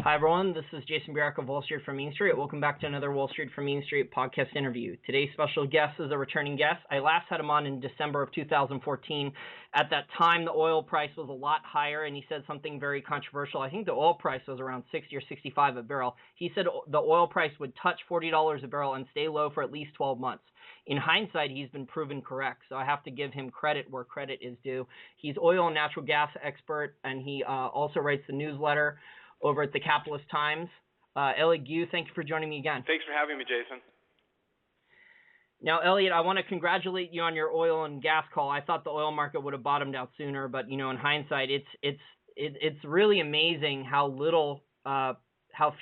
Hi, everyone. This is Jason Bierek of Wall Street from Main Street. Welcome back to another Wall Street from Main Street podcast interview. Today's special guest is a returning guest. I last had him on in December of 2014. At that time, the oil price was a lot higher, and he said something very controversial. I think the oil price was around 60 or 65 a barrel. He said the oil price would touch $40 a barrel and stay low for at least 12 months. In hindsight, he's been proven correct, so I have to give him credit where credit is due. He's oil and natural gas expert, and he also writes the newsletter over at the Capitalist Times. Elliott Gue, thank you for joining me again. Thanks for having me, Jason. Now, Elliott, I want to congratulate you on your oil and gas call. I thought the oil market would have bottomed out sooner, but in hindsight, it's really amazing how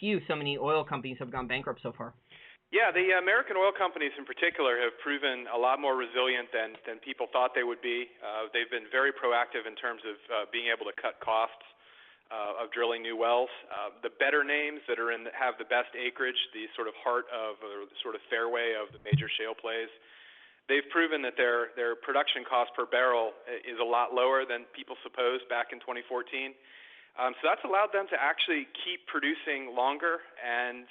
few so many oil companies have gone bankrupt so far. Yeah, the American oil companies in particular have proven a lot more resilient than people thought they would be. They've been very proactive in terms of being able to cut costs of drilling new wells. The better names that have the best acreage, the sort of heart of, or the sort of fairway of the major shale plays, they've proven that their production cost per barrel is a lot lower than people supposed back in 2014. So that's allowed them to actually keep producing longer and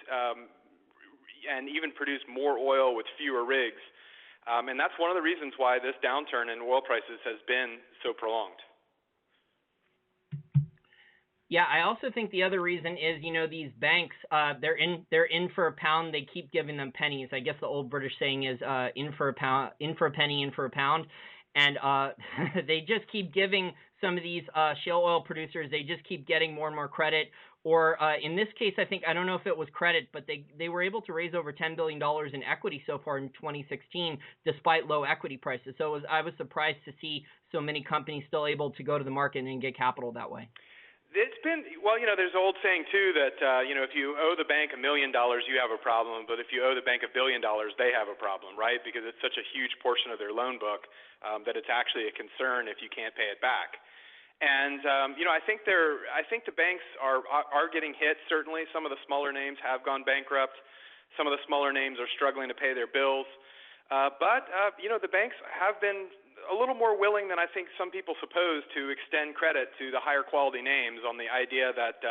even produce more oil with fewer rigs. And that's one of the reasons why this downturn in oil prices has been so prolonged. Yeah, I also think the other reason is, these banks, they're in for a pound. They keep giving them pennies. I guess the old British saying is in for a penny, in for a pound. And they just keep giving some of these shale oil producers, they just keep getting more and more credit. Or in this case, I don't know if it was credit, but they were able to raise over $10 billion in equity so far in 2016, despite low equity prices. So I was surprised to see so many companies still able to go to the market and get capital that way. It's been, well, there's an old saying, too, that, if you owe the bank $1 million, you have a problem. But if you owe the bank $1 billion, they have a problem, right? Because it's such a huge portion of their loan book that it's actually a concern if you can't pay it back. And, I think the banks are getting hit. Certainly, some of the smaller names have gone bankrupt. Some of the smaller names are struggling to pay their bills. But the banks have been a little more willing than I think some people suppose to extend credit to the higher quality names on the idea that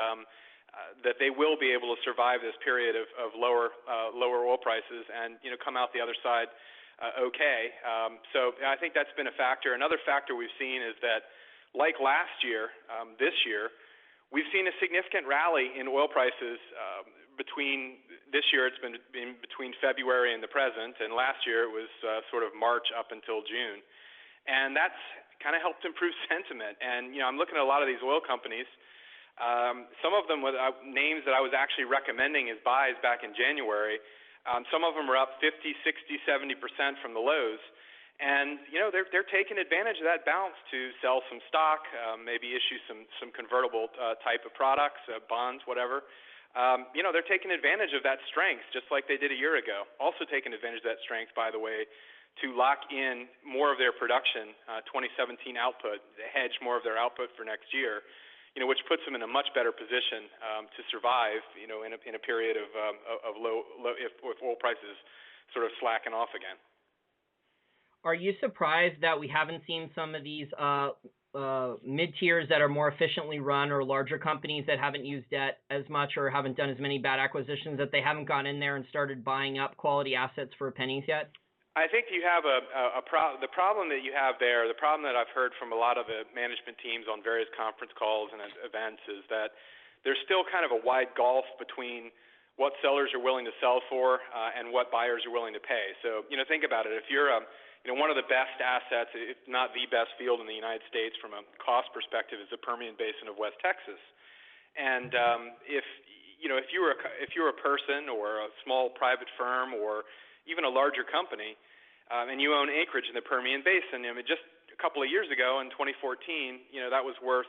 that they will be able to survive this period of lower oil prices and come out the other side okay. So I think that's been a factor. Another factor we've seen is that, like last year, this year, we've seen a significant rally in oil prices between this year. It's been between February and the present, and last year it was sort of March up until June. And that's kind of helped improve sentiment. And, I'm looking at a lot of these oil companies. Some of them with names that I was actually recommending as buys back in January. Some of them are up 50, 60, 70% from the lows. And, they're taking advantage of that bounce to sell some stock, maybe issue some convertible type of products, bonds, whatever. They're taking advantage of that strength just like they did a year ago. Also taking advantage of that strength, by the way, to lock in more of their production, 2017 output, hedge more of their output for next year, which puts them in a much better position to survive, in a period of low if oil prices sort of slacken off again. Are you surprised that we haven't seen some of these mid-tiers that are more efficiently run or larger companies that haven't used debt as much or haven't done as many bad acquisitions, that they haven't gone in there and started buying up quality assets for pennies yet? I think you have the problem that you have there, the problem that I've heard from a lot of the management teams on various conference calls and events is that there's still kind of a wide gulf between what sellers are willing to sell for and what buyers are willing to pay. So, think about it. If you're one of the best assets, if not the best field in the United States from a cost perspective, is the Permian Basin of West Texas. And if you're a person or a small private firm or even a larger company, and you own acreage in the Permian Basin, just a couple of years ago in 2014, that was worth,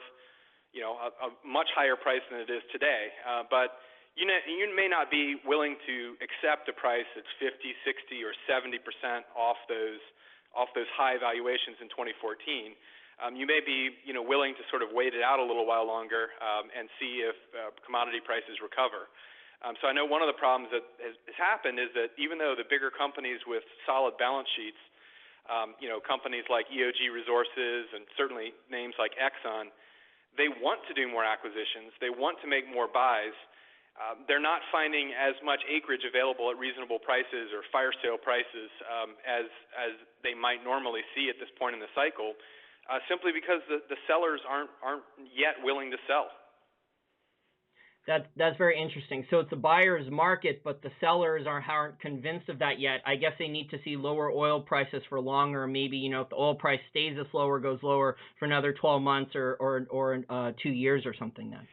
a much higher price than it is today. But you may not be willing to accept a price that's 50, 60, or 70% off those high valuations in 2014. You may be, willing to sort of wait it out a little while longer and see if commodity prices recover. So I know one of the problems that has happened is that even though the bigger companies with solid balance sheets, companies like EOG Resources and certainly names like Exxon, they want to do more acquisitions. They want to make more buys. they're not finding as much acreage available at reasonable prices or fire sale prices as they might normally see at this point in the cycle, simply because the sellers aren't yet willing to sell. That's very interesting. So it's a buyer's market, but the sellers aren't convinced of that yet. I guess they need to see lower oil prices for longer. Maybe, if the oil price stays this low or goes lower for another 12 months or 2 years or something then.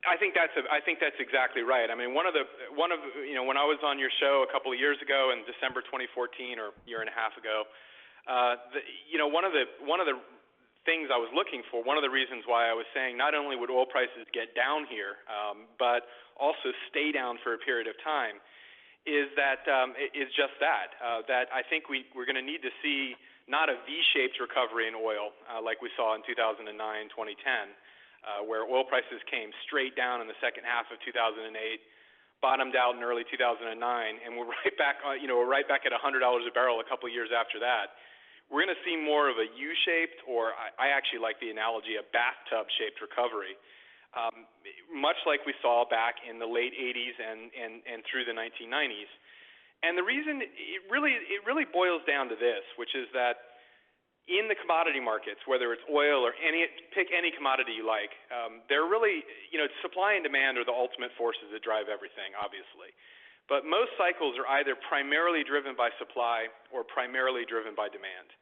I think that's exactly right. I mean, one of when I was on your show a couple of years ago in December 2014 or a year and a half ago, one of the things I was looking for, one of the reasons why I was saying not only would oil prices get down here, but also stay down for a period of time, is that is just that I think we're going to need to see not a V-shaped recovery in oil like we saw in 2009, 2010, where oil prices came straight down in the second half of 2008, bottomed out in early 2009, and we're right back at $100 a barrel a couple of years after that. We're going to see more of a U-shaped, or I actually like the analogy, a bathtub-shaped recovery, much like we saw back in the late 80s and through the 1990s. And the reason it really boils down to this, which is that in the commodity markets, whether it's oil or pick any commodity you like, they're really, supply and demand are the ultimate forces that drive everything, obviously. But most cycles are either primarily driven by supply or primarily driven by demand.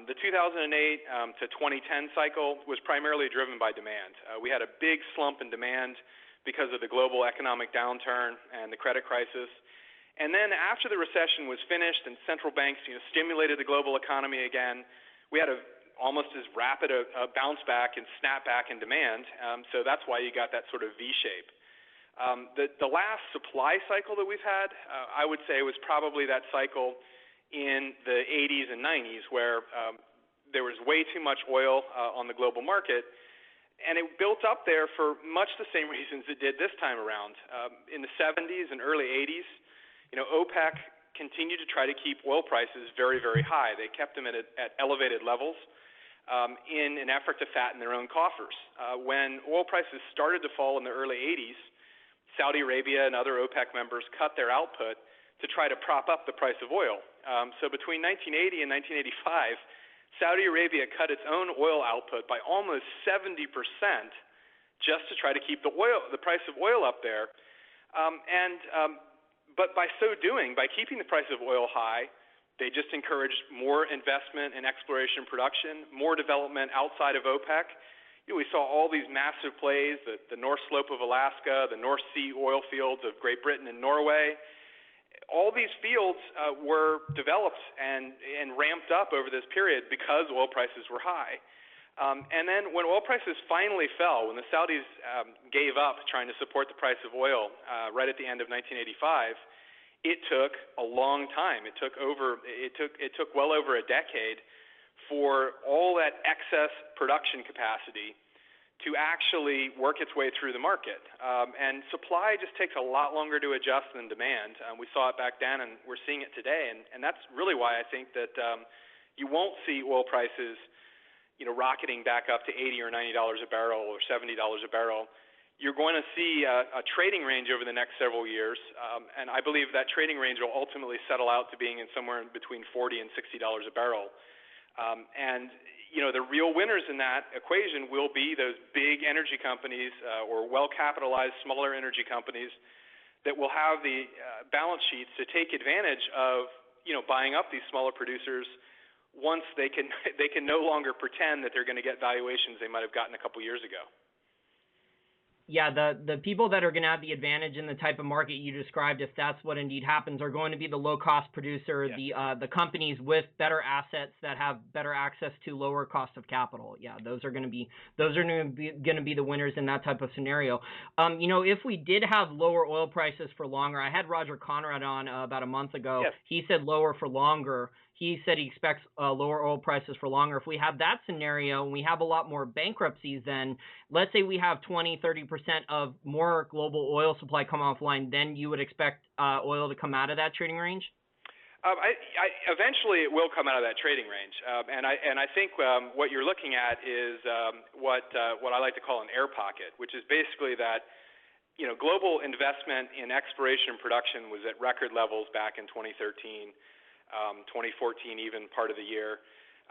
The 2008 to 2010 cycle was primarily driven by demand. We had a big slump in demand because of the global economic downturn and the credit crisis. And then after the recession was finished and central banks stimulated the global economy again, we had almost as rapid a bounce back and snap back in demand. So that's why you got that sort of V shape. The last supply cycle that we've had, I would say, was probably that cycle in the 80s and 90s where there was way too much oil on the global market, and it built up there for much the same reasons it did this time around. In the 70s and early 80s, OPEC continued to try to keep oil prices very, very high. They kept them at elevated levels in an effort to fatten their own coffers. When oil prices started to fall in the early 80s, Saudi Arabia and other OPEC members cut their output to try to prop up the price of oil. So between 1980 and 1985, Saudi Arabia cut its own oil output by almost 70% just to try to keep the price of oil up there. But by so doing, by keeping the price of oil high, they just encouraged more investment in exploration and production, more development outside of OPEC. We saw all these massive plays, the North Slope of Alaska, the North Sea oil fields of Great Britain and Norway. All these fields were developed and ramped up over this period because oil prices were high. And then when oil prices finally fell, when the Saudis gave up trying to support the price of oil right at the end of 1985, it took a long time. It took well over a decade for all that excess production capacity to actually work its way through the market. And supply just takes a lot longer to adjust than demand. We saw it back then, and we're seeing it today. And that's really why I think that you won't see oil prices rocketing back up to $80 or $90 a barrel or $70 a barrel. You're going to see a trading range over the next several years, and I believe that trading range will ultimately settle out to being in somewhere between $40 and $60 a barrel. And the real winners in that equation will be those big energy companies or well-capitalized smaller energy companies that will have the balance sheets to take advantage of buying up these smaller producers once they can no longer pretend that they're going to get valuations they might have gotten a couple years ago. Yeah, the people that are going to have the advantage in the type of market you described, if that's what indeed happens, are going to be the low-cost producer, the companies with better assets that have better access to lower cost of capital. Yeah, those are going to be the winners in that type of scenario. If we did have lower oil prices for longer, I had Roger Conrad on about a month ago. Yes. He said lower for longer. He said he expects lower oil prices for longer. If we have that scenario and we have a lot more bankruptcies, then let's say we have 20-30% of more global oil supply come offline, then you would expect oil to come out of that trading range? Eventually it will come out of that trading range. And I think what you're looking at is what I like to call an air pocket, which is basically that global investment in exploration and production was at record levels back in 2013, 2014 even part of the year.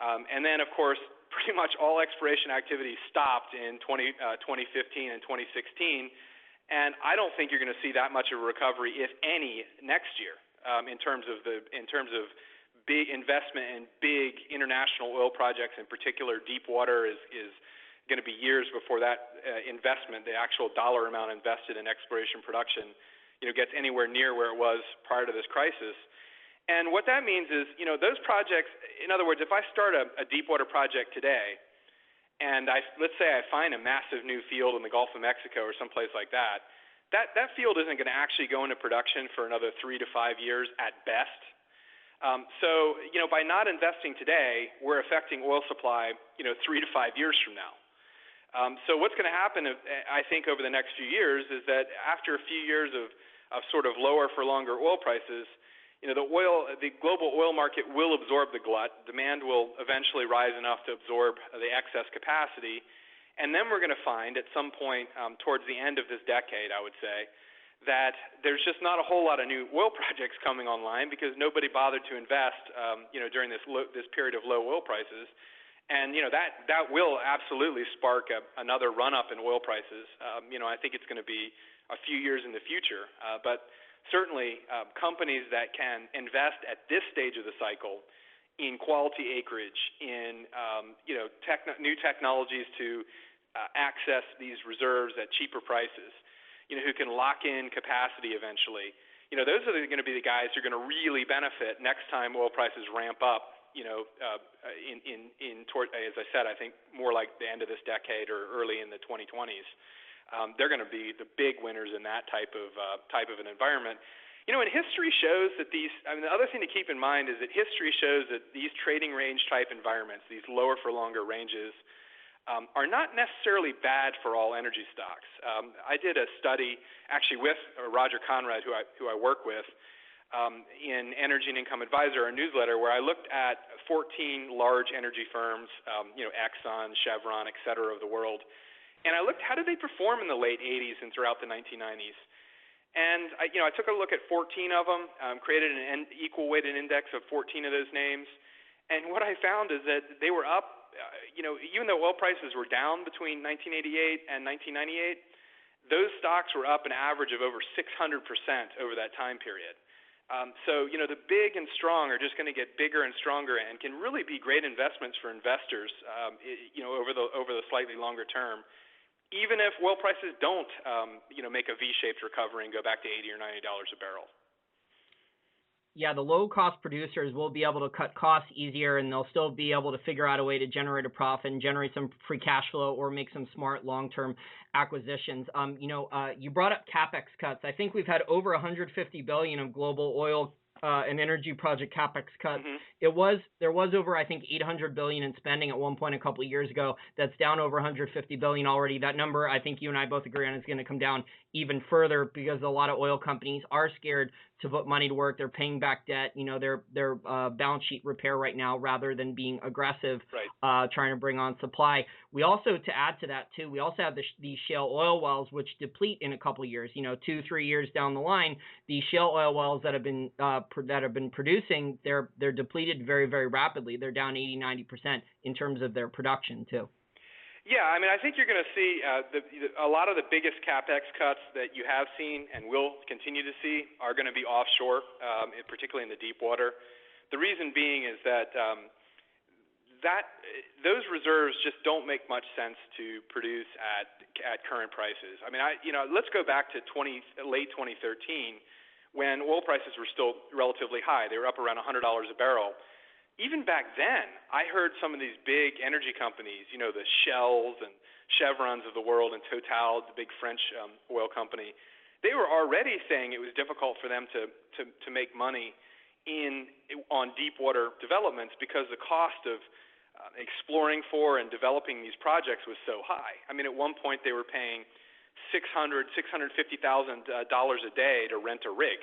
And then, of course, pretty much all exploration activity stopped in 2015 and 2016. And I don't think you're going to see that much of a recovery, if any, next year in terms of big investment in big international oil projects. In particular, deep water is going to be years before that investment, the actual dollar amount invested in exploration production, gets anywhere near where it was prior to this crisis. And what that means is, those projects, in other words, if I start a deep water project today, and let's say I find a massive new field in the Gulf of Mexico or someplace like that, that field isn't going to actually go into production for another 3 to 5 years at best. So, by not investing today, we're affecting oil supply, 3 to 5 years from now. So what's going to happen, I think, over the next few years is that after a few years of sort of lower for longer oil prices, the global oil market will absorb the glut. Demand will eventually rise enough to absorb the excess capacity. And then we're going to find at some point towards the end of this decade, I would say, that there's just not a whole lot of new oil projects coming online because nobody bothered to invest, during this period of low oil prices. And, that will absolutely spark another run-up in oil prices. I think it's going to be a few years in the future. But certainly companies that can invest at this stage of the cycle in quality acreage, in, new technologies to access these reserves at cheaper prices, who can lock in capacity eventually, those are going to be the guys who are going to really benefit next time oil prices ramp up. As I said, I think more like the end of this decade or early in the 2020s, they're going to be the big winners in that type of an environment. And history shows that the other thing to keep in mind is that history shows that these trading range type environments, these lower for longer ranges, are not necessarily bad for all energy stocks. I did a study actually with Roger Conrad, who I work with, in Energy and Income Advisor, our newsletter, where I looked at 14 large energy firms, Exxon, Chevron, et cetera, of the world. And I looked, how did they perform in the late 80s and throughout the 1990s? And I took a look at 14 of them, created an equal weighted index of 14 of those names. And what I found is that they were up, even though oil prices were down between 1988 and 1998, those stocks were up an average of over 600% over that time period. So, the big and strong are just going to get bigger and stronger and can really be great investments for investors, over the slightly longer term, even if oil prices don't, make a V-shaped recovery and go back to $80 or $90 a barrel. Yeah, the low-cost producers will be able to cut costs easier, and they'll still be able to figure out a way to generate a profit and generate some free cash flow or make some smart long-term acquisitions. You brought up CapEx cuts. I think we've had over $150 billion of global oil and energy project CapEx cuts. Mm-hmm. There was over, I think, $800 billion in spending at one point a couple of years ago. That's down over $150 billion already. That number, I think you and I both agree on, is going to come down even further because a lot of oil companies are scared to put money to work. They're paying back debt. Their balance sheet repair right now rather than being aggressive, right, trying to bring on supply. We also, to add to that too, we also have these shale oil wells which deplete in a couple of years. 2-3 years down the line, these shale oil wells that have been producing, they're depleted very, very rapidly. They're down 80-90% in terms of their production too. Yeah, I think you're going to see a lot of the biggest CapEx cuts that you have seen and will continue to see are going to be offshore, particularly in the deep water. The reason being is that those reserves just don't make much sense to produce at current prices. Let's go back to late 2013 when oil prices were still relatively high. They were up around $100 a barrel. Even back then, I heard some of these big energy companies, the Shells and Chevrons of the world and Total, the big French oil company, they were already saying it was difficult for them to make money on deep water developments because the cost of exploring for and developing these projects was so high. At one point they were paying $650,000 a day to rent a rig.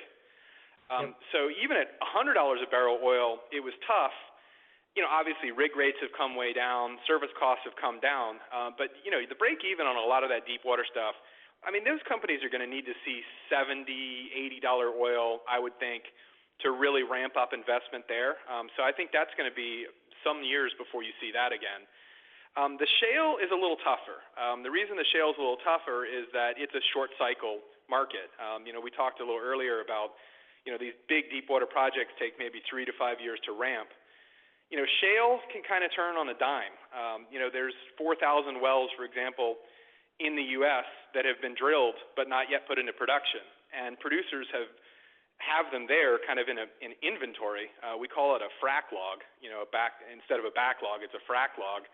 So even at $100 a barrel oil, it was tough. Obviously rig rates have come way down, service costs have come down, but the break even on a lot of that deep water stuff I mean, those companies are going to need to see $70, $80 oil, I would think, to really ramp up investment there. So I think that's going to be some years before you see that again. The shale is a little tougher. The reason the shale is a little tougher is that it's a short cycle market. We talked a little earlier about, these big deep water projects take maybe 3 to 5 years to ramp. Shale can kind of turn on a dime. There's 4,000 wells, for example, in the U.S. that have been drilled but not yet put into production, and producers have them there kind of in inventory. We call it a frac log. Instead of a backlog, it's a frac log.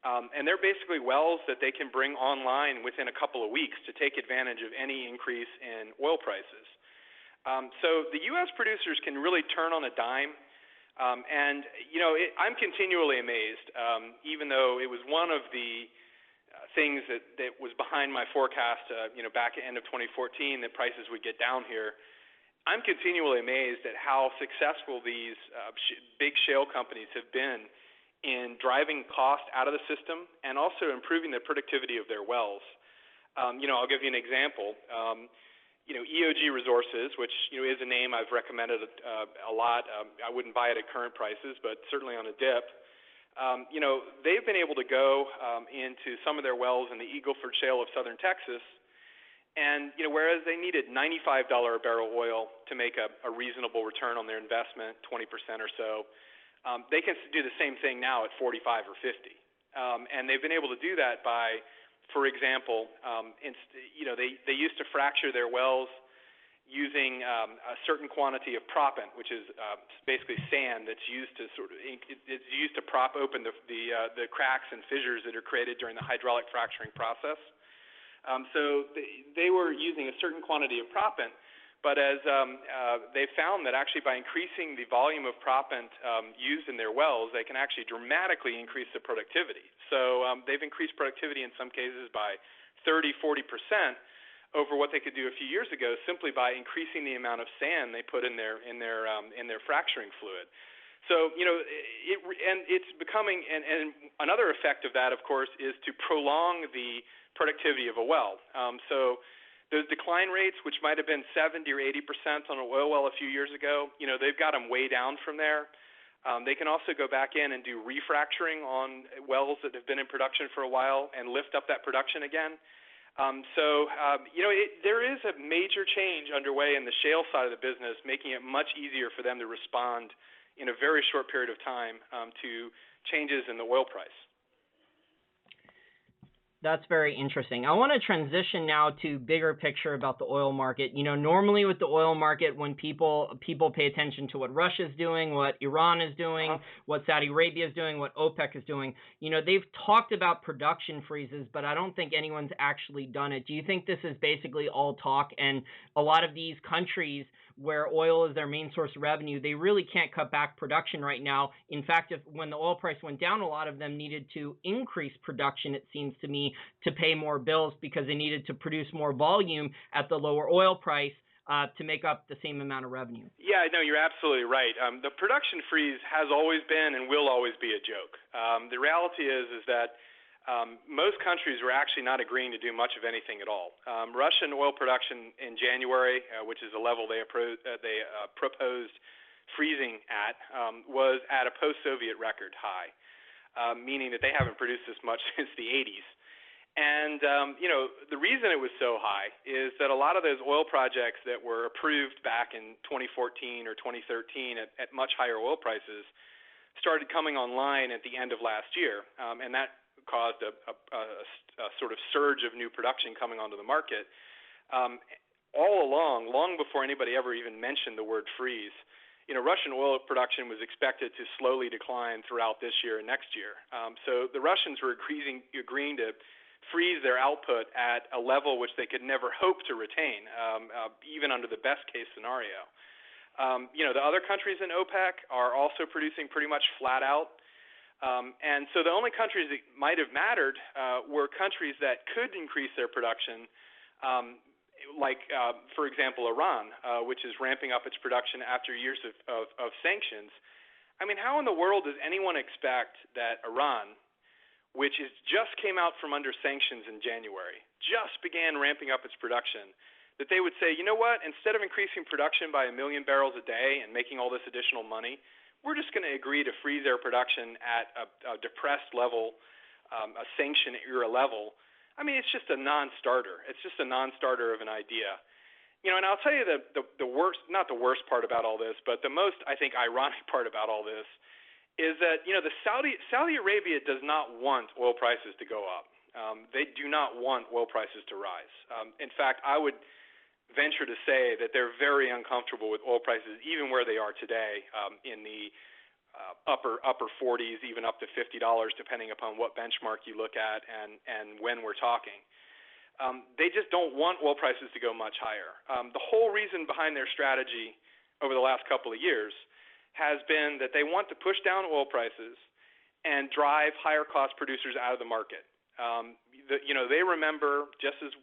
And they're basically wells that they can bring online within a couple of weeks to take advantage of any increase in oil prices. So the U.S. producers can really turn on a dime. I'm continually amazed, even though it was one of the things that was behind my forecast, back at end of 2014 that prices would get down here. I'm continually amazed at how successful these big shale companies have been in driving cost out of the system and also improving the productivity of their wells. I'll give you an example. EOG Resources, which is a name I've recommended a lot. I wouldn't buy it at current prices, but certainly on a dip. They've been able to go into some of their wells in the Eagle Ford Shale of southern Texas, and whereas they needed $95 a barrel oil to make a reasonable return on their investment, 20% or so, they can do the same thing now at 45 or 50. And they've been able to do that by, for example, they used to fracture their wells using a certain quantity of proppant, which is basically sand that's used to it's used to prop open the cracks and fissures that are created during the hydraulic fracturing process. So they were using a certain quantity of proppant, but as they found that actually by increasing the volume of proppant used in their wells, they can actually dramatically increase the productivity. So they've increased productivity in some cases by 30-40% over what they could do a few years ago simply by increasing the amount of sand they put in their fracturing fluid. So it's becoming and another effect of that, of course, is to prolong the productivity of a well. So those decline rates, which might have been 70 or 80% on an oil well a few years ago, they've got them way down from there. They can also go back in and do refracturing on wells that have been in production for a while and lift up that production again. There is a major change underway in the shale side of the business, making it much easier for them to respond in a very short period of time to changes in the oil price. That's very interesting. I want to transition now to bigger picture about the oil market. Normally with the oil market, when people pay attention to what Russia's doing, what Iran is doing, what Saudi Arabia is doing, what OPEC is doing, they've talked about production freezes, but I don't think anyone's actually done it. Do you think this is basically all talk, and a lot of these countries where oil is their main source of revenue, they really can't cut back production right now? In fact, when the oil price went down, a lot of them needed to increase production, it seems to me, to pay more bills because they needed to produce more volume at the lower oil price to make up the same amount of revenue. Yeah, no, you're absolutely right. The production freeze has always been and will always be a joke. The reality is that most countries were actually not agreeing to do much of anything at all. Russian oil production in January, which is the level they proposed freezing at, was at a post-Soviet record high, meaning that they haven't produced this much since the 80s. And, the reason it was so high is that a lot of those oil projects that were approved back in 2014 or 2013 at much higher oil prices started coming online at the end of last year, and that caused a sort of surge of new production coming onto the market. All along, long before anybody ever even mentioned the word freeze, Russian oil production was expected to slowly decline throughout this year and next year. So the Russians were agreeing to freeze their output at a level which they could never hope to retain, even under the best case scenario. The other countries in OPEC are also producing pretty much flat out. And so the only countries that might have mattered were countries that could increase their production, for example, Iran, which is ramping up its production after years of sanctions. I mean, how in the world does anyone expect that Iran, which just came out from under sanctions in January, just began ramping up its production, that they would say, you know what, instead of increasing production by 1 million barrels a day and making all this additional money, we're just going to agree to freeze their production at a depressed level, a sanction era level. I mean, it's just a non-starter. It's just a non-starter of an idea. You know, and I'll tell you the worst, not the worst part about all this, but the most, I think, ironic part about all this is that, you know, Saudi Arabia does not want oil prices to go up. They do not want oil prices to rise. In fact, I would venture to say that they're very uncomfortable with oil prices, even where they are today, in the upper 40s, even up to $50, depending upon what benchmark you look at and when we're talking. They just don't want oil prices to go much higher. The whole reason behind their strategy over the last couple of years has been that they want to push down oil prices and drive higher cost producers out of the market. They remember just as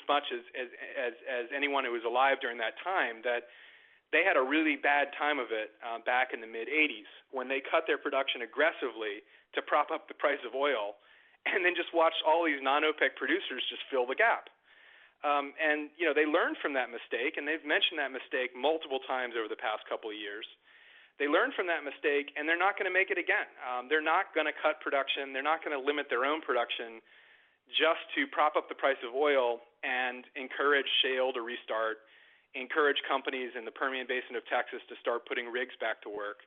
much as anyone who was alive during that time that they had a really bad time of it back in the mid-'80s when they cut their production aggressively to prop up the price of oil, and then just watched all these non-OPEC producers just fill the gap. They learned from that mistake, and they've mentioned that mistake multiple times over the past couple of years. They learned from that mistake, and they're not going to make it again. They're not going to cut production. They're not going to limit their own production just to prop up the price of oil and encourage shale to restart, encourage companies in the Permian Basin of Texas to start putting rigs back to work.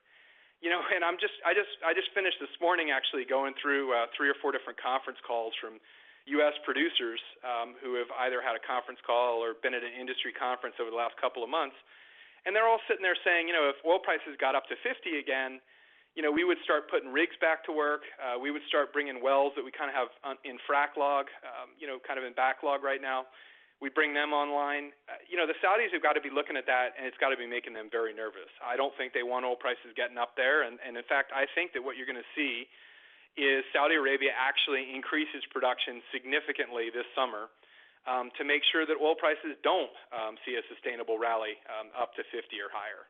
You know, and I just finished this morning actually going through 3 or 4 different conference calls from U.S. producers who have either had a conference call or been at an industry conference over the last couple of months, and they're all sitting there saying, you know, if oil prices got up to 50 again, you know, we would start putting rigs back to work. We would start bringing wells that we kind of have in frac log, kind of in backlog right now. We bring them online. The Saudis have got to be looking at that, and it's got to be making them very nervous. I don't think they want oil prices getting up there, and in fact, I think that what you're going to see is Saudi Arabia actually increases production significantly this summer to make sure that oil prices don't see a sustainable rally up to 50 or higher.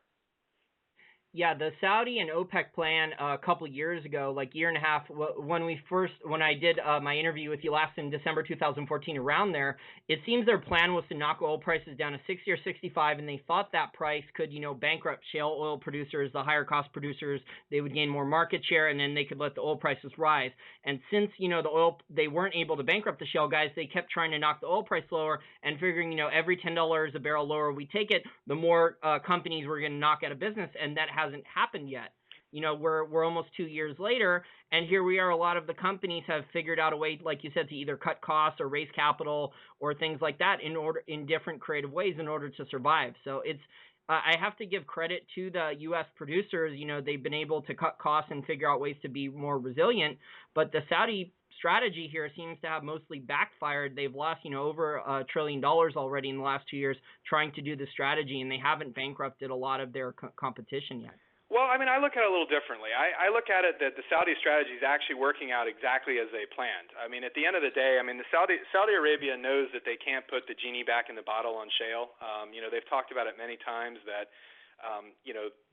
Yeah, the Saudi and OPEC plan a couple years ago, like year and a half, when I did my interview with you last in December 2014 around there, it seems their plan was to knock oil prices down to 60 or 65, and they thought that price could, bankrupt shale oil producers, the higher cost producers. They would gain more market share, and then they could let the oil prices rise. And since, they weren't able to bankrupt the shale guys, they kept trying to knock the oil price lower and figuring, every $10 a barrel lower we take it, the more companies we're going to knock out of business, and that hasn't happened yet. We're almost 2 years later, and here we are. A lot of the companies have figured out a way, like you said, to either cut costs or raise capital or things like that in different creative ways in order to survive. So it's I have to give credit to the U.S. producers. They've been able to cut costs and figure out ways to be more resilient. But the Saudi strategy here seems to have mostly backfired. They've lost, over $1 trillion already in the last 2 years trying to do this strategy, and they haven't bankrupted a lot of their competition yet. Well, I mean, I look at it a little differently. I look at it that the Saudi strategy is actually working out exactly as they planned. I mean, at the end of the day, the Saudi Arabia knows that they can't put the genie back in the bottle on shale. They've talked about it many times that,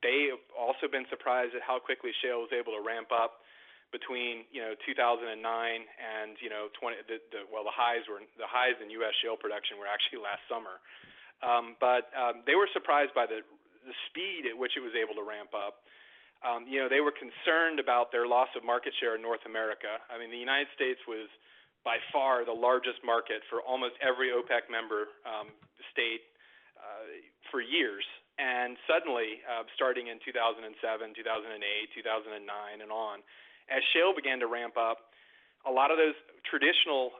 they've also been surprised at how quickly shale was able to ramp up between 2009 and the highs in U.S. shale production were actually last summer, but they were surprised by the speed at which it was able to ramp up. They were concerned about their loss of market share in North America. I mean, the United States was by far the largest market for almost every OPEC member state for years. And suddenly, starting in 2007, 2008, 2009, and on, as shale began to ramp up, a lot of those traditional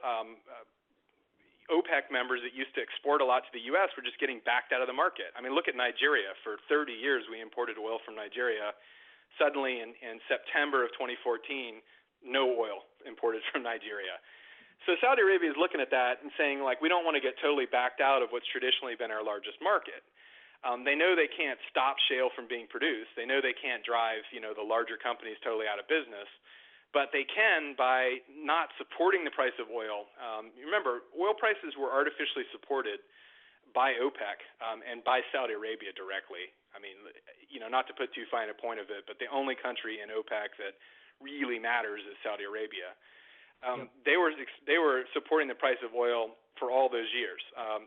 OPEC members that used to export a lot to the U.S. were just getting backed out of the market. I mean, look at Nigeria. For 30 years, we imported oil from Nigeria. Suddenly, in September of 2014, no oil imported from Nigeria. So Saudi Arabia is looking at that and saying, we don't want to get totally backed out of what's traditionally been our largest market. They know they can't stop shale from being produced. They know they can't drive, the larger companies totally out of business. But they can by not supporting the price of oil. Remember, oil prices were artificially supported by OPEC and by Saudi Arabia directly. I mean, not to put too fine a point of it, but the only country in OPEC that really matters is Saudi Arabia. They were supporting the price of oil for all those years.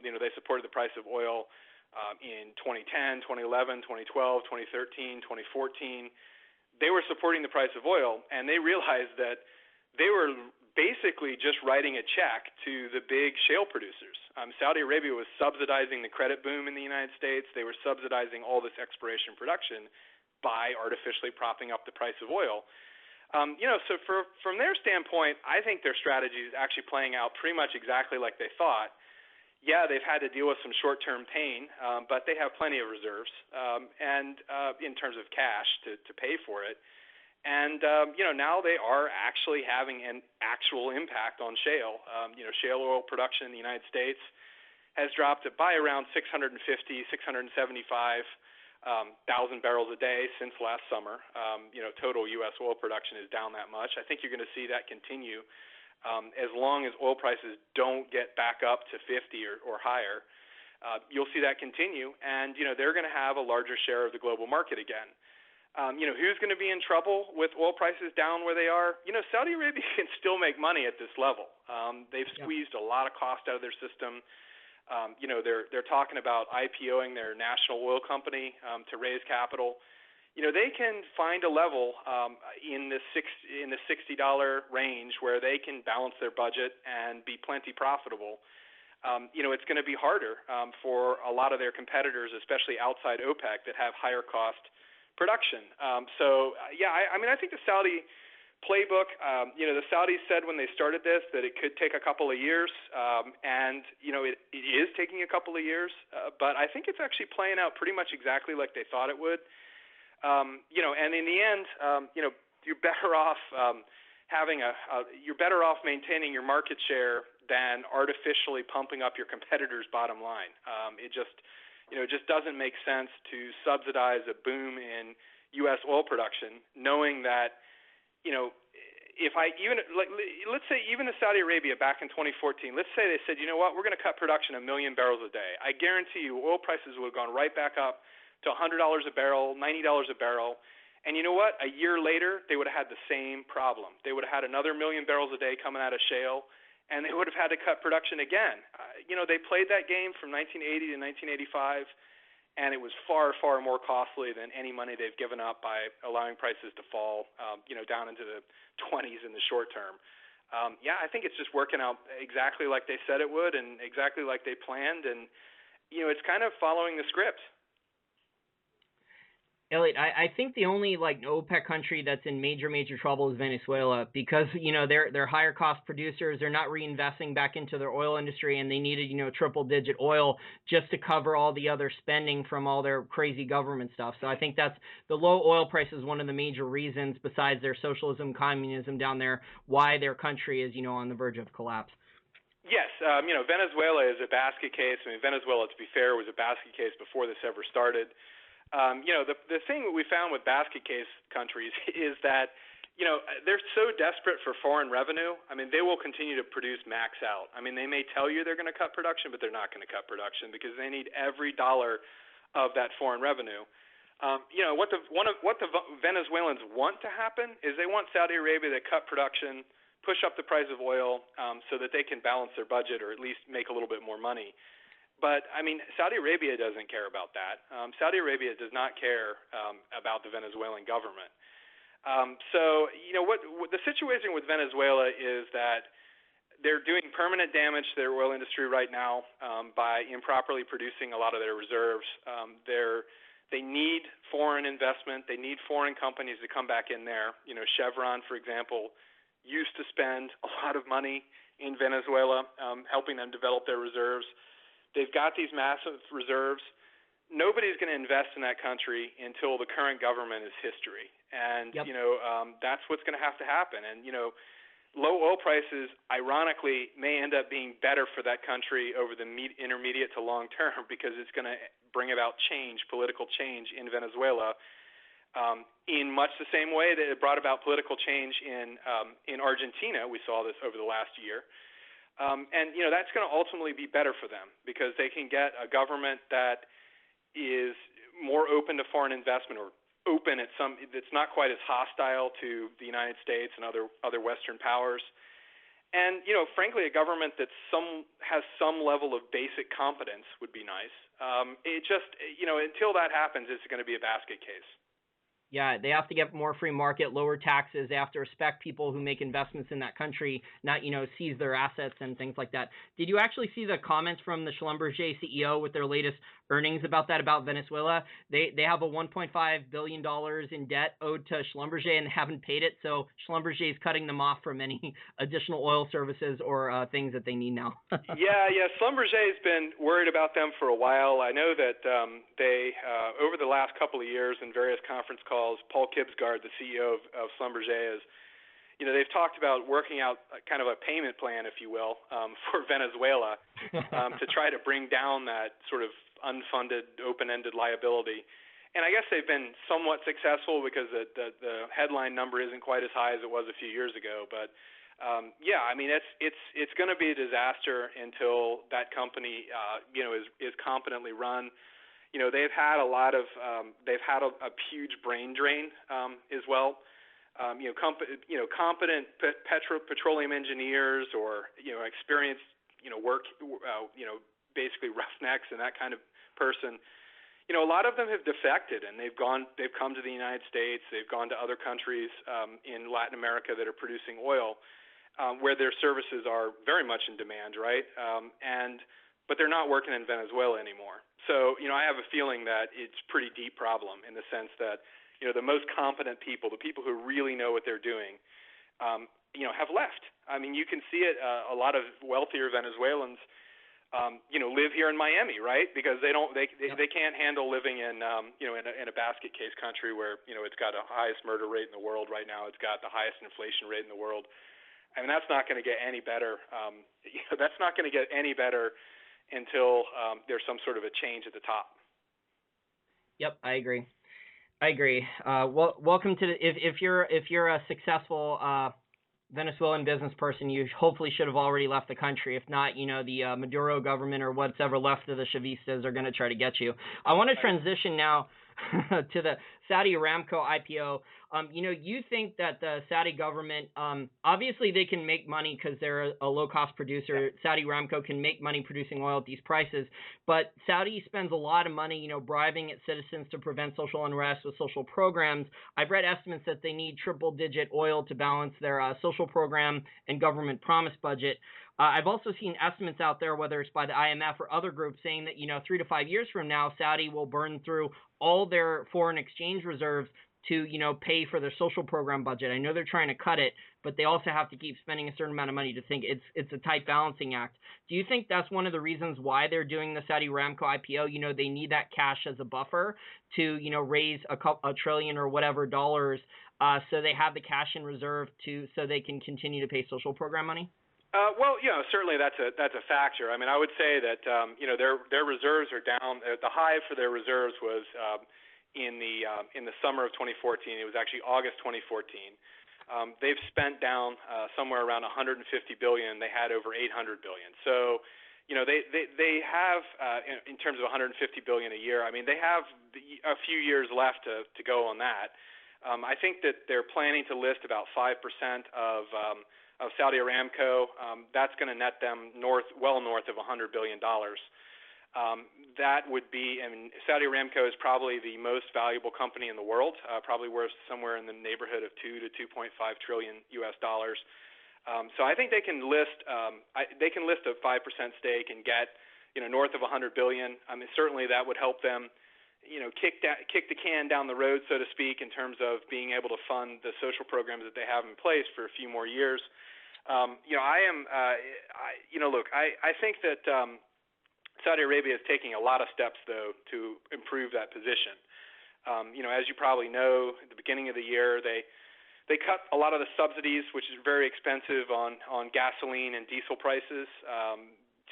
They supported the price of oil in 2010, 2011, 2012, 2013, 2014. They were supporting the price of oil, and they realized that they were basically just writing a check to the big shale producers. Saudi Arabia was subsidizing the credit boom in the United States. They were subsidizing all this exploration production by artificially propping up the price of oil. So from their standpoint, I think their strategy is actually playing out pretty much exactly like they thought. Yeah, they've had to deal with some short-term pain, but they have plenty of reserves and in terms of cash to pay for it. And, now they are actually having an actual impact on shale. Shale oil production in the United States has dropped by around 650, 675 thousand barrels a day since last summer. Total U.S. oil production is down that much. I think you're going to see that continue as long as oil prices don't get back up to 50 or higher. You'll see that continue, and they're going to have a larger share of the global market again. Who's going to be in trouble with oil prices down where they are? Saudi Arabia can still make money at this level. They've squeezed a lot of cost out of their system. They're talking about IPOing their national oil company to raise capital. They can find a level in the $60 range where they can balance their budget and be plenty profitable. It's going to be harder for a lot of their competitors, especially outside OPEC, that have higher cost production. I think the Saudi playbook, the Saudis said when they started this that it could take a couple of years, and it is taking a couple of years, but I think it's actually playing out pretty much exactly like they thought it would. And in the end, you're better off you're better off maintaining your market share than artificially pumping up your competitor's bottom line. It just doesn't make sense to subsidize a boom in U.S. oil production, knowing that let's say even the Saudi Arabia back in 2014, let's say they said, we're going to cut production 1 million barrels a day. I guarantee you oil prices would have gone right back up to $100 a barrel, $90 a barrel. And you know what? A year later, they would have had the same problem. They would have had another 1 million barrels a day coming out of shale, and they would have had to cut production again. They played that game from 1980 to 1985, and it was far, far more costly than any money they've given up by allowing prices to fall, down into the 20s in the short term. I think it's just working out exactly like they said it would and exactly like they planned, and, it's kind of following the script. Elliott, I think the only OPEC country that's in major trouble is Venezuela because they're higher cost producers. They're not reinvesting back into their oil industry, and they needed triple digit oil just to cover all the other spending from all their crazy government stuff. So I think that's the low oil price is one of the major reasons, besides their socialism, communism down there, why their country is on the verge of collapse. Yes, Venezuela is a basket case. Venezuela, to be fair, was a basket case before this ever started. The thing that we found with basket case countries is that, they're so desperate for foreign revenue. They will continue to produce max out. They may tell you they're going to cut production, but they're not going to cut production because they need every dollar of that foreign revenue. What the Venezuelans want to happen is they want Saudi Arabia to cut production, push up the price of oil so that they can balance their budget or at least make a little bit more money. But, Saudi Arabia doesn't care about that. Saudi Arabia does not care about the Venezuelan government. What the situation with Venezuela is that they're doing permanent damage to their oil industry right now by improperly producing a lot of their reserves. They need foreign investment. They need foreign companies to come back in there. Chevron, for example, used to spend a lot of money in Venezuela helping them develop their reserves. They've got these massive reserves. Nobody's going to invest in that country until the current government is history. And, that's what's going to have to happen. And, low oil prices, ironically, may end up being better for that country over the intermediate to long term because it's going to bring about political change in Venezuela in much the same way that it brought about political change in Argentina. We saw this over the last year. That's going to ultimately be better for them because they can get a government that is more open to foreign investment or open at some, that's not quite as hostile to the United States and other Western powers. And, frankly, a government that has some level of basic competence would be nice. It just, until that happens, it's going to be a basket case. Yeah, they have to get more free market, lower taxes. They have to respect people who make investments in that country, not, seize their assets and things like that. Did you actually see the comments from the Schlumberger CEO with their latest earnings about Venezuela? They have a $1.5 billion in debt owed to Schlumberger and haven't paid it. So Schlumberger is cutting them off from any additional oil services or things that they need now. Yeah. Schlumberger has been worried about them for a while. I know that they, over the last couple of years in various conference calls, Paul Kibsgaard, the CEO of Schlumberger, they've talked about working out kind of a payment plan, if you will, for Venezuela to try to bring down that sort of unfunded, open-ended liability. And I guess they've been somewhat successful because the headline number isn't quite as high as it was a few years ago. But it's going to be a disaster until that company is competently run. They've had a huge brain drain as well. Competent petroleum engineers or experienced basically roughnecks and that kind of person. A lot of them have defected and they've come to the United States. They've gone to other countries in Latin America that are producing oil, where their services are very much in demand, right? But they're not working in Venezuela anymore. So, I have a feeling that it's a pretty deep problem in the sense that, the most competent people, the people who really know what they're doing, have left. I mean, you can see it. A lot of wealthier Venezuelans, live here in Miami, right? Because they can't handle living in a basket case country where, it's got the highest murder rate in the world right now. It's got the highest inflation rate in the world. I mean, that's not going to get any better. That's not going to get any better until there's some sort of a change at the top. Yep, I agree. Welcome to if you're a successful Venezuelan business person, you hopefully should have already left the country. If not, the Maduro government or whatever left of the Chavistas are going to try to get you. I want to transition now to the Saudi Aramco IPO. You think that the Saudi government, obviously they can make money because they're a low-cost producer. Yeah. Saudi Aramco can make money producing oil at these prices, but Saudi spends a lot of money, bribing its citizens to prevent social unrest with social programs. I've read estimates that they need triple-digit oil to balance their social program and government promise budget. I've also seen estimates out there, whether it's by the IMF or other groups, saying that, 3 to 5 years from now, Saudi will burn through all their foreign exchange reserves to, pay for their social program budget. I know they're trying to cut it, but they also have to keep spending a certain amount of money to think it's a tight balancing act. Do you think that's one of the reasons why they're doing the Saudi Aramco IPO? They need that cash as a buffer to, raise a trillion or whatever dollars, so they have the cash in reserve so they can continue to pay social program money? Well, certainly that's a factor. I mean, I would say that their reserves are down. The high for their reserves was in the summer of 2014. It was actually August 2014. They've spent down somewhere around 150 billion. They had over 800 billion. So, they have in terms of 150 billion a year. I mean, they have a few years left to go on that. I think that they're planning to list about 5% of Saudi Aramco. That's going to net them well north of $100 billion. That would be, Saudi Aramco is probably the most valuable company in the world, probably worth somewhere in the neighborhood of $2 to 2.5 trillion US dollars. So I think they can list a 5% stake and get north of 100 billion. I mean, certainly that would help them kick the can down the road, so to speak, in terms of being able to fund the social programs that they have in place for a few more years. I think that Saudi Arabia is taking a lot of steps, though, to improve that position. As you probably know, at the beginning of the year, they cut a lot of the subsidies, which is very expensive on gasoline and diesel prices,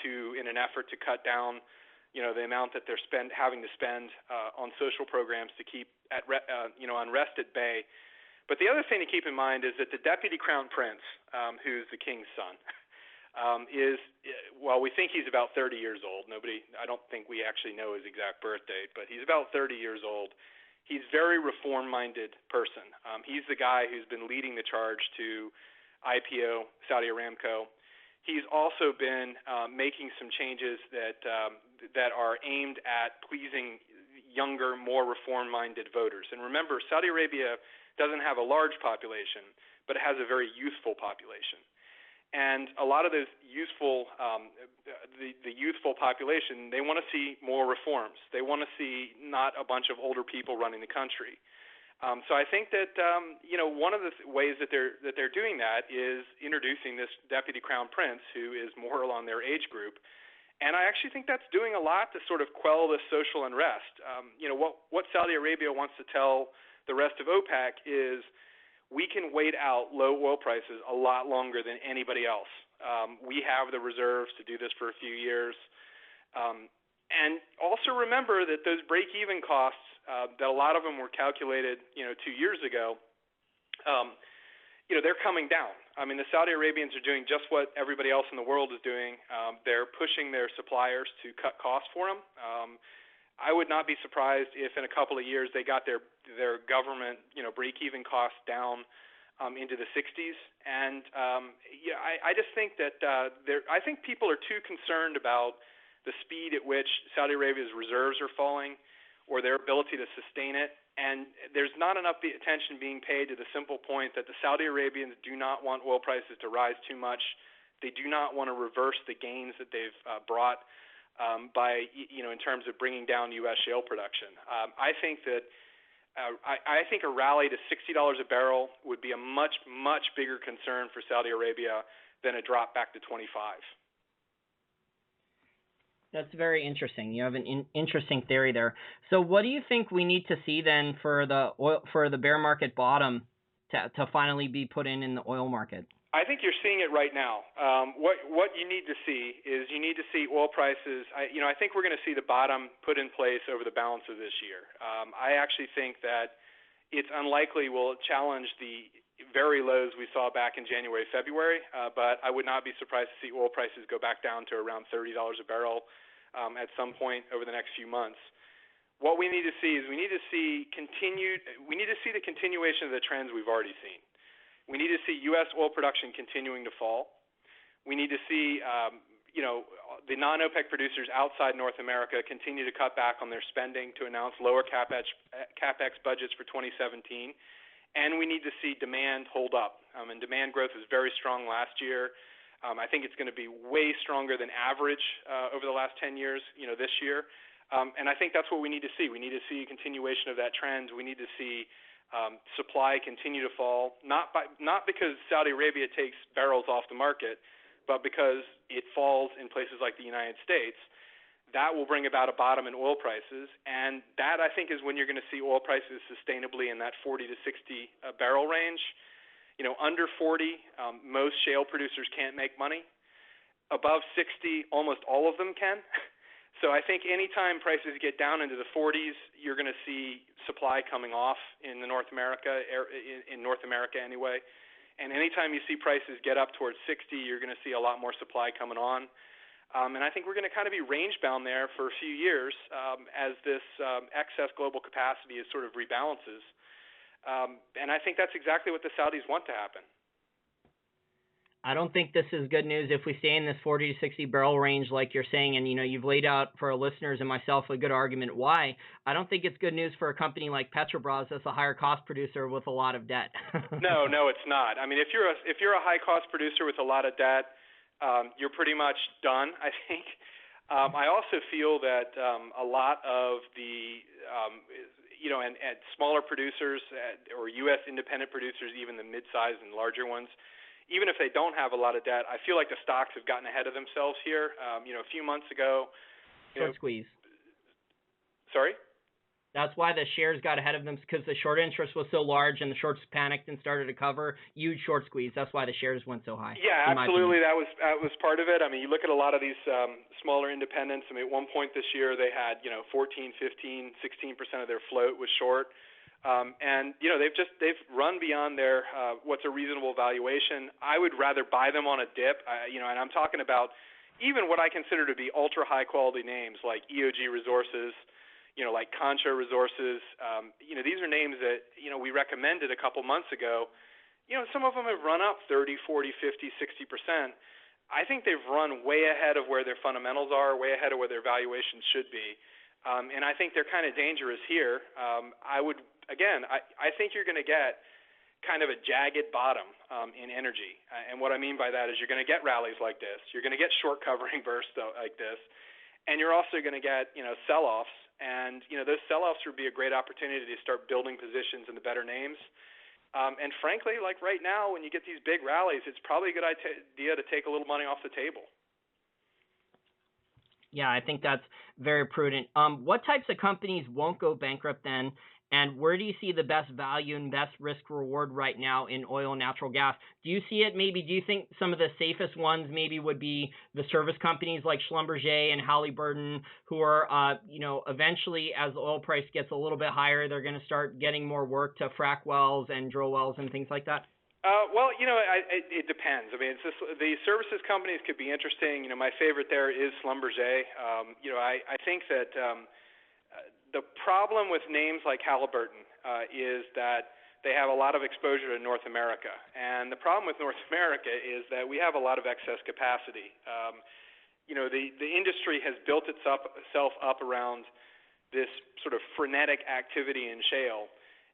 in an effort to cut down the amount that they're having to spend on social programs to keep unrest at bay. But the other thing to keep in mind is that the deputy crown prince, who's the king's son, we think he's about 30 years old. I don't think we actually know his exact birth date, but he's about 30 years old. He's a very reform-minded person. He's the guy who's been leading the charge to IPO Saudi Aramco. He's also been making some changes that are aimed at pleasing younger, more reform-minded voters. And remember, Saudi Arabia doesn't have a large population, but it has a very youthful population. And a lot of those youthful, the youthful population, they want to see more reforms. They want to see not a bunch of older people running the country. So I think that one of the ways that they're doing that is introducing this deputy crown prince who is more along their age group, and I actually think that's doing a lot to sort of quell the social unrest. What Saudi Arabia wants to tell the rest of OPEC is, we can wait out low oil prices a lot longer than anybody else. We have the reserves to do this for a few years. And also remember that those break-even costs, that a lot of them were calculated, 2 years ago, they're coming down. I mean, the Saudi Arabians are doing just what everybody else in the world is doing. They're pushing their suppliers to cut costs for them. I would not be surprised if in a couple of years they got their government, break-even costs down into the 60s. And I just think that I think people are too concerned about the speed at which Saudi Arabia's reserves are falling or their ability to sustain it. And there's not enough attention being paid to the simple point that the Saudi Arabians do not want oil prices to rise too much. They do not want to reverse the gains that they've brought by, in terms of bringing down U.S. shale production. I think that I think a rally to $60 a barrel would be a much, much bigger concern for Saudi Arabia than a drop back to 25. That's very interesting. You have an interesting theory there. So what do you think we need to see then for the bear market bottom to finally be put in the oil market? I think you're seeing it right now. What you need to see is you need to see oil prices. I think we're going to see the bottom put in place over the balance of this year. I actually think that it's unlikely we'll challenge the very lows we saw back in January, February, but I would not be surprised to see oil prices go back down to around $30 a barrel at some point over the next few months. What we need to see is we need to see the continuation of the trends we've already seen. We need to see U.S. oil production continuing to fall. We need to see, the non-OPEC producers outside North America continue to cut back on their spending to announce lower CapEx budgets for 2017. And we need to see demand hold up. And demand growth was very strong last year. I think it's going to be way stronger than average over the last 10 years, this year. And I think that's what we need to see. We need to see a continuation of that trend. We need to see supply continue to fall, not because Saudi Arabia takes barrels off the market, but because it falls in places like the United States. That will bring about a bottom in oil prices, and that, I think, is when you're going to see oil prices sustainably in that 40 to 60 barrel range. Under 40, most shale producers can't make money. Above 60, almost all of them can. So I think anytime prices get down into the 40s, you're going to see supply coming off in North America anyway. And anytime you see prices get up towards 60, you're going to see a lot more supply coming on. And I think we're going to kind of be range-bound there for a few years as this excess global capacity is sort of rebalances. And I think that's exactly what the Saudis want to happen. I don't think this is good news if we stay in this 40 to 60 barrel range like you're saying, and you've laid out for our listeners and myself a good argument why. I don't think it's good news for a company like Petrobras that's a higher cost producer with a lot of debt. No, it's not. I mean, if you're a high cost producer with a lot of debt, you're pretty much done, I think. I also feel that a lot of the and smaller producers or U.S. independent producers, even the mid-sized and larger ones, even if they don't have a lot of debt, I feel like the stocks have gotten ahead of themselves here. A few months ago. Short squeeze. Sorry? That's why the shares got ahead of them, because the short interest was so large and the shorts panicked and started to cover. Huge short squeeze. That's why the shares went so high. Yeah, absolutely. That was part of it. I mean, you look at a lot of these smaller independents. I mean, at one point this year they had 14, 15, 16% of their float was short. And they've run beyond their what's a reasonable valuation. I would rather buy them on a dip. And I'm talking about even what I consider to be ultra high quality names like EOG Resources. like Concho Resources. These are names that, we recommended a couple months ago. Some of them have run up 30, 40, 50, 60%. I think they've run way ahead of where their fundamentals are, way ahead of where their valuations should be. And I think they're kind of dangerous here. I think you're going to get kind of a jagged bottom in energy. And what I mean by that is you're going to get rallies like this. You're going to get short covering bursts like this. And you're also going to get, sell-offs. And, those sell-offs would be a great opportunity to start building positions in the better names. And frankly, like right now, when you get these big rallies, it's probably a good idea to take a little money off the table. Yeah, I think that's very prudent. What types of companies won't go bankrupt then? And where do you see the best value and best risk reward right now in oil and natural gas? Do you see it maybe, do you think some of the safest ones maybe would be the service companies like Schlumberger and Halliburton, who are, eventually as the oil price gets a little bit higher, they're going to start getting more work to frack wells and drill wells and things like that? It depends. I mean, the services companies could be interesting. My favorite there is Schlumberger. I think that the problem with names like Halliburton is that they have a lot of exposure to North America. And the problem with North America is that we have a lot of excess capacity. The industry has built itself up around this sort of frenetic activity in shale.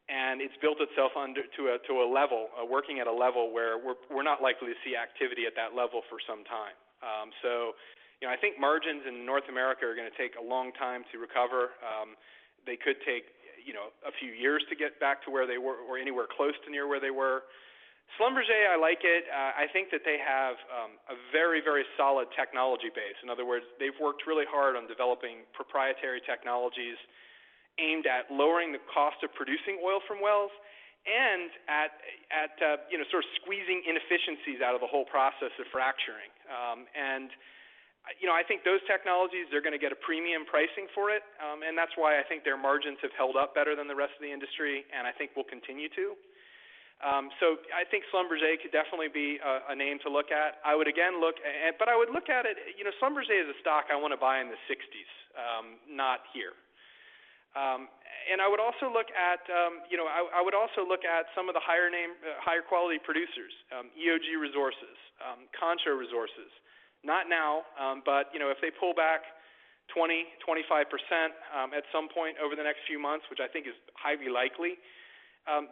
And it's built itself to a level, working at a level where we're not likely to see activity at that level for some time. I think margins in North America are going to take a long time to recover. They could take, a few years to get back to where they were or anywhere close to near where they were. Schlumberger, I like it. I think that they have a very, very solid technology base. In other words, they've worked really hard on developing proprietary technologies aimed at lowering the cost of producing oil from wells and at sort of squeezing inefficiencies out of the whole process of fracturing. I think those technologies, they're going to get a premium pricing for it, and that's why I think their margins have held up better than the rest of the industry, and I think will continue to. So I think Schlumberger could definitely be a name to look at. I would again but I would look at it, Schlumberger is a stock I want to buy in the 60s, not here. And I would also look at, I would also look at some of the higher quality producers, EOG Resources, Concho Resources. Not now, but if they pull back 20, 25% at some point over the next few months, which I think is highly likely,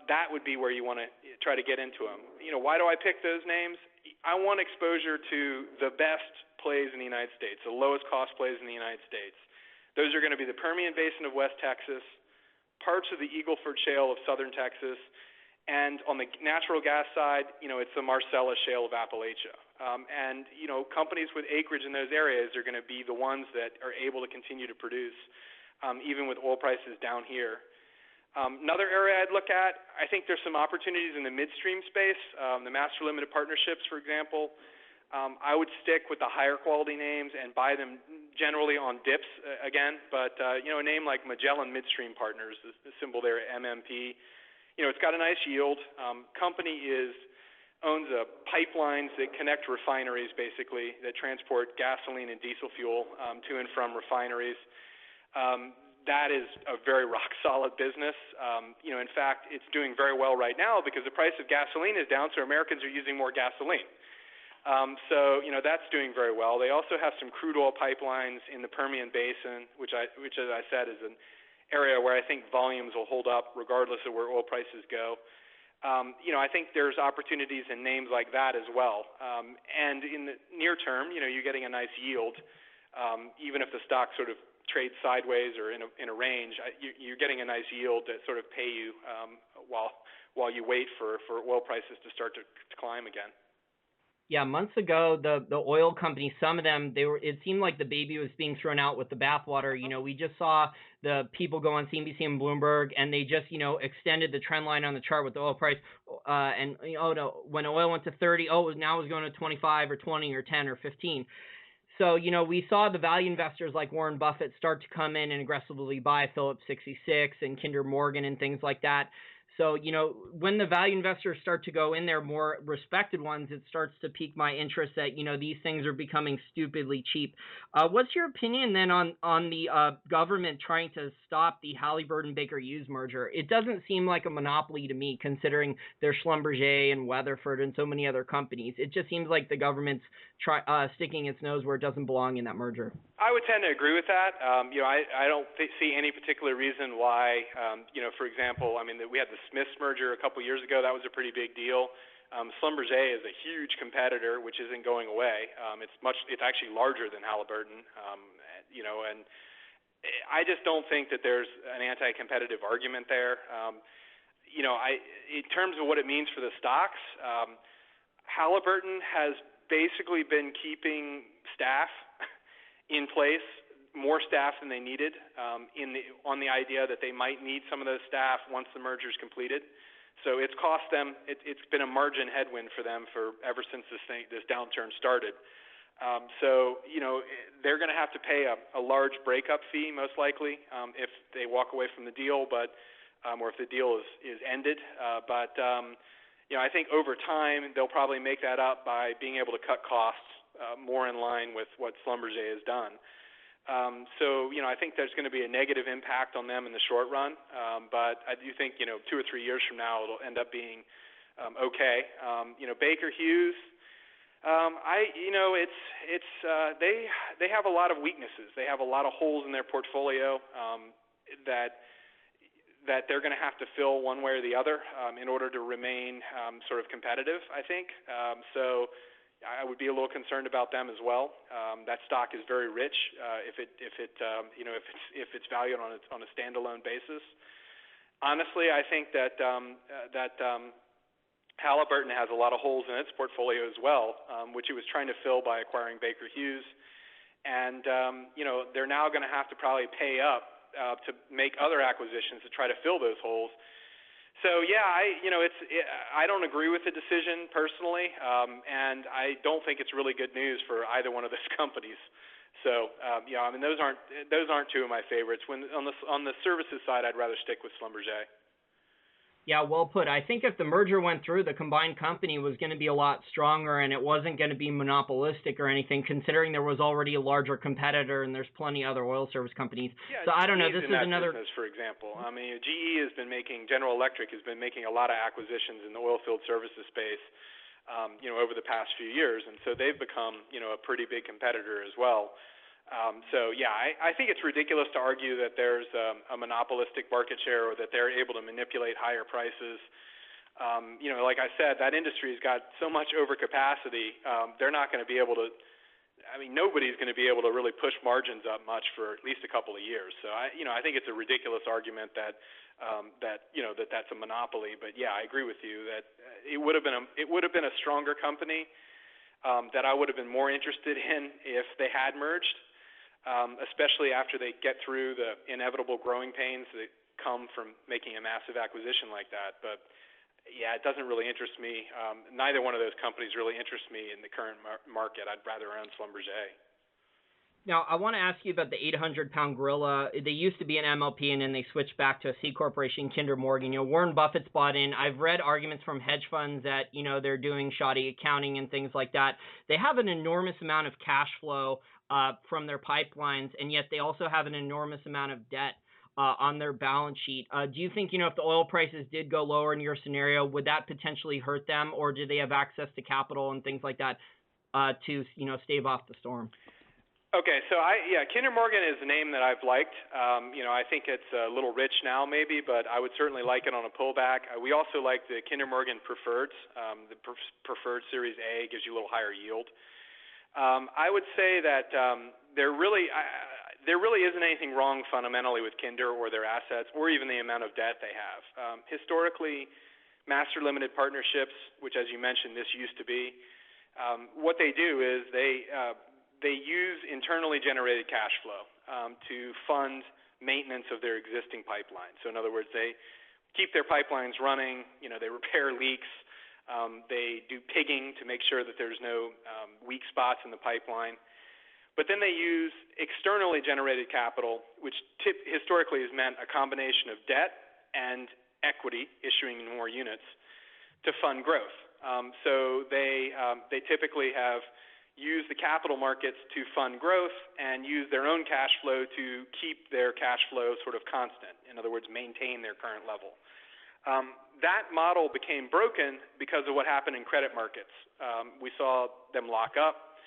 that would be where you want to try to get into them. Why do I pick those names? I want exposure to the best plays in the United States, the lowest cost plays in the United States. Those are going to be the Permian Basin of West Texas, parts of the Eagle Ford Shale of southern Texas, and on the natural gas side, it's the Marcellus Shale of Appalachia. Companies with acreage in those areas are going to be the ones that are able to continue to produce, even with oil prices down here. Another area I'd look at, I think there's some opportunities in the midstream space, the master limited partnerships, for example. I would stick with the higher quality names and buy them generally on dips again, but a name like Magellan Midstream Partners, the symbol there, MMP, it's got a nice yield. Company owns pipelines that connect refineries, basically, that transport gasoline and diesel fuel to and from refineries. That is a very rock-solid business. In fact, it's doing very well right now because the price of gasoline is down, so Americans are using more gasoline. That's doing very well. They also have some crude oil pipelines in the Permian Basin, which as I said, is an area where I think volumes will hold up regardless of where oil prices go. I think there's opportunities in names like that as well. And in the near term, you're getting a nice yield, even if the stock sort of trades sideways or in a range. You're getting a nice yield that sort of pay you while you wait for oil prices to start to climb again. Yeah, months ago, the oil companies, some of them, it seemed like the baby was being thrown out with the bathwater. We just saw the people go on CNBC and Bloomberg, and they just, extended the trend line on the chart with the oil price. When oil went to 30, now it's going to 25 or 20 or 10 or 15. So, we saw the value investors like Warren Buffett start to come in and aggressively buy Phillips 66 and Kinder Morgan and things like that. So, when the value investors start to go in there, more respected ones, it starts to pique my interest that, these things are becoming stupidly cheap. What's your opinion then on the government trying to stop the Halliburton-Baker Hughes merger? It doesn't seem like a monopoly to me, considering there's Schlumberger and Weatherford and so many other companies. It just seems like the government's sticking its nose where it doesn't belong in that merger. I would tend to agree with that. I don't see any particular reason why, for example, we had the Smiths merger a couple years ago. That was a pretty big deal. Schlumberger is a huge competitor, which isn't going away. It's actually larger than Halliburton, and I just don't think that there's an anti-competitive argument there. In terms of what it means for the stocks, Halliburton has basically been keeping staff in place, more staff than they needed, on the idea that they might need some of those staff once the merger is completed. So it's cost them. It's been a margin headwind for them ever since this downturn started. They're going to have to pay a large breakup fee most likely if they walk away from the deal, or if the deal is ended. I think over time they'll probably make that up by being able to cut costs more in line with what Schlumberger has done. I think there's going to be a negative impact on them in the short run, but I do think 2 or 3 years from now it'll end up being okay. Baker Hughes, they have a lot of weaknesses. They have a lot of holes in their portfolio that they're going to have to fill one way or the other in order to remain sort of competitive, I think. So I would be a little concerned about them as well. That stock is very rich if it's valued on a standalone basis. Honestly, I think that Halliburton has a lot of holes in its portfolio as well, which it was trying to fill by acquiring Baker Hughes, and they're now going to have to probably pay up to make other acquisitions to try to fill those holes. So yeah, I don't agree with the decision personally, and I don't think it's really good news for either one of those companies. So those aren't two of my favorites. On the services side, I'd rather stick with Schlumberger. Yeah, well put. I think if the merger went through, the combined company was going to be a lot stronger, and it wasn't going to be monopolistic or anything, considering there was already a larger competitor and there's plenty other oil service companies. Yeah, so I don't know. This is another business, for example. General Electric has been making a lot of acquisitions in the oil field services space, over the past few years, and so they've become, a pretty big competitor as well. I think it's ridiculous to argue that there's a monopolistic market share or that they're able to manipulate higher prices. Like I said, that industry has got so much overcapacity. They're not going to be able to. Nobody's going to be able to really push margins up much for at least a couple of years. So I think it's a ridiculous argument that that's a monopoly. But yeah, I agree with you that it would have been a stronger company that I would have been more interested in if they had merged. Especially after they get through the inevitable growing pains that come from making a massive acquisition like that. But yeah, it doesn't really interest me. Neither one of those companies really interests me in the current market. I'd rather own Schlumberger. Now, I want to ask you about the 800-pound gorilla. They used to be an MLP, and then they switched back to a C corporation, Kinder Morgan. Warren Buffett's bought in. I've read arguments from hedge funds that, they're doing shoddy accounting and things like that. They have an enormous amount of cash flow from their pipelines, and yet they also have an enormous amount of debt on their balance sheet. Do you think, if the oil prices did go lower in your scenario, would that potentially hurt them, or do they have access to capital and things like that to, stave off the storm? Okay, so Kinder Morgan is a name that I've liked. I think it's a little rich now maybe, but I would certainly like it on a pullback. We also like the Kinder Morgan preferreds. The preferred Series A gives you a little higher yield. I would say that there really isn't anything wrong fundamentally with Kinder or their assets or even the amount of debt they have. Historically, master limited partnerships, which as you mentioned this used to be, what they do is they use internally generated cash flow to fund maintenance of their existing pipelines. So in other words, they keep their pipelines running, they repair leaks, they do pigging to make sure that there's no weak spots in the pipeline. But then they use externally generated capital, which historically has meant a combination of debt and equity, issuing more units to fund growth. So they typically have used the capital markets to fund growth and use their own cash flow to keep their cash flow sort of constant. In other words, maintain their current level. That model became broken because of what happened in credit markets. We saw them lock up.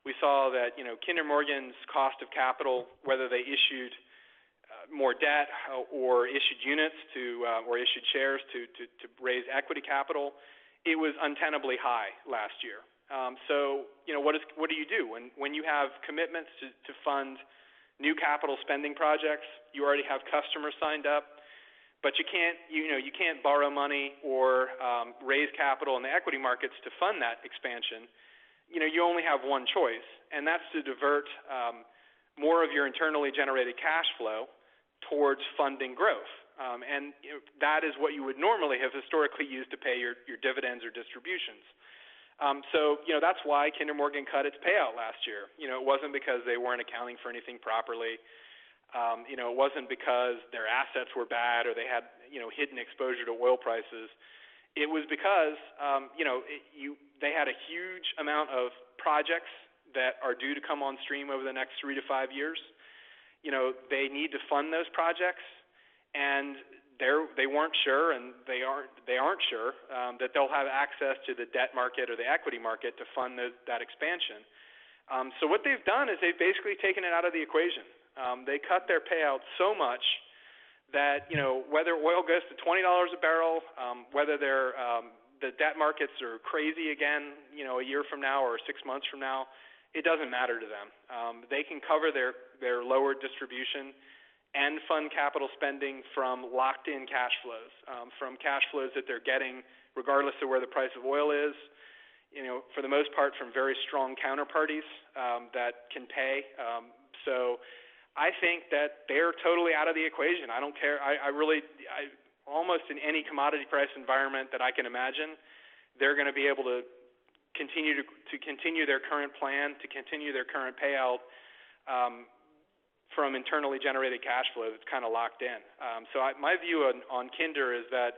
We saw that Kinder Morgan's cost of capital, whether they issued more debt or issued units or issued shares to raise equity capital, it was untenably high last year. So what do you do when you have commitments to fund new capital spending projects? You already have customers signed up, but you can't borrow money or raise capital in the equity markets to fund that expansion. You only have one choice, and that's to divert more of your internally generated cash flow towards funding growth. And that is what you would normally have historically used to pay your dividends or distributions. So that's why Kinder Morgan cut its payout last year. It wasn't because they weren't accounting for anything properly. It wasn't because their assets were bad or they had hidden exposure to oil prices. It was because they had a huge amount of projects that are due to come on stream over the next 3 to 5 years. They need to fund those projects, and they weren't sure, and they aren't sure that they'll have access to the debt market or the equity market to fund that expansion. So what they've done is they've basically taken it out of the equation. They cut their payout so much that whether oil goes to $20 a barrel, whether the debt markets are crazy again, a year from now or 6 months from now, it doesn't matter to them. They can cover their lower distribution and fund capital spending from locked-in cash flows, from cash flows that they're getting regardless of where the price of oil is, for the most part from very strong counterparties that can pay. So I think that they're totally out of the equation. I don't care. I almost in any commodity price environment that I can imagine, they're going to be able to continue their current plan, to continue their current payout from internally generated cash flow that's kind of locked in. So my view on Kinder is that,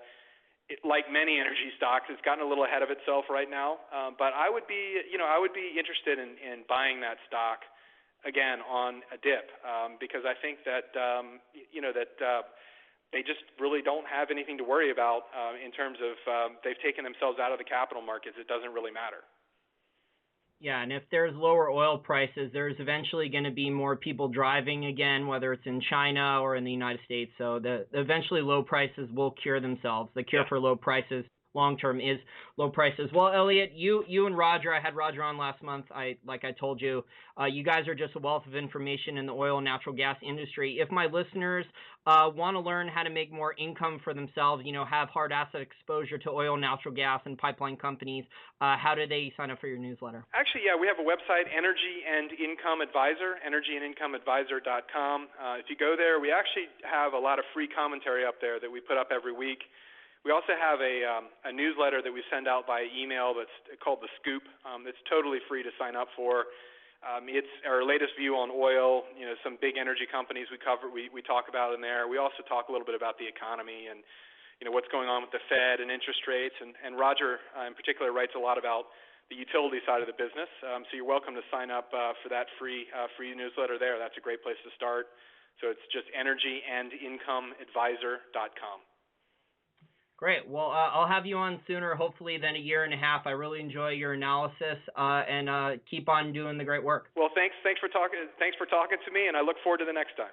like many energy stocks, it's gotten a little ahead of itself right now. But I would be interested in buying that stock again on a dip because I think that they just really don't have anything to worry about in terms of they've taken themselves out of the capital markets. It doesn't really matter. Yeah, and if there's lower oil prices, there's eventually going to be more people driving again, whether it's in China or in the United States. So eventually low prices will cure themselves. The cure for low prices long-term is low prices. Well, Elliott, you and Roger, I had Roger on last month. Like I told you, you guys are just a wealth of information in the oil and natural gas industry. If my listeners want to learn how to make more income for themselves, have hard asset exposure to oil, natural gas, and pipeline companies, how do they sign up for your newsletter? Actually, yeah, we have a website, Energy and Income Advisor, energyandincomeadvisor.com. If you go there, we actually have a lot of free commentary up there that we put up every week. We also have a newsletter that we send out by email that's called The Scoop. It's totally free to sign up for. It's our latest view on oil, some big energy companies we cover, we talk about in there. We also talk a little bit about the economy and what's going on with the Fed and interest rates. And Roger in particular writes a lot about the utility side of the business. So you're welcome to sign up for that free newsletter there. That's a great place to start. So it's just energyandincomeadvisor.com. Great. Well, I'll have you on sooner, hopefully, than a year and a half. I really enjoy your analysis, and keep on doing the great work. Well, thanks for talking to me, and I look forward to the next time.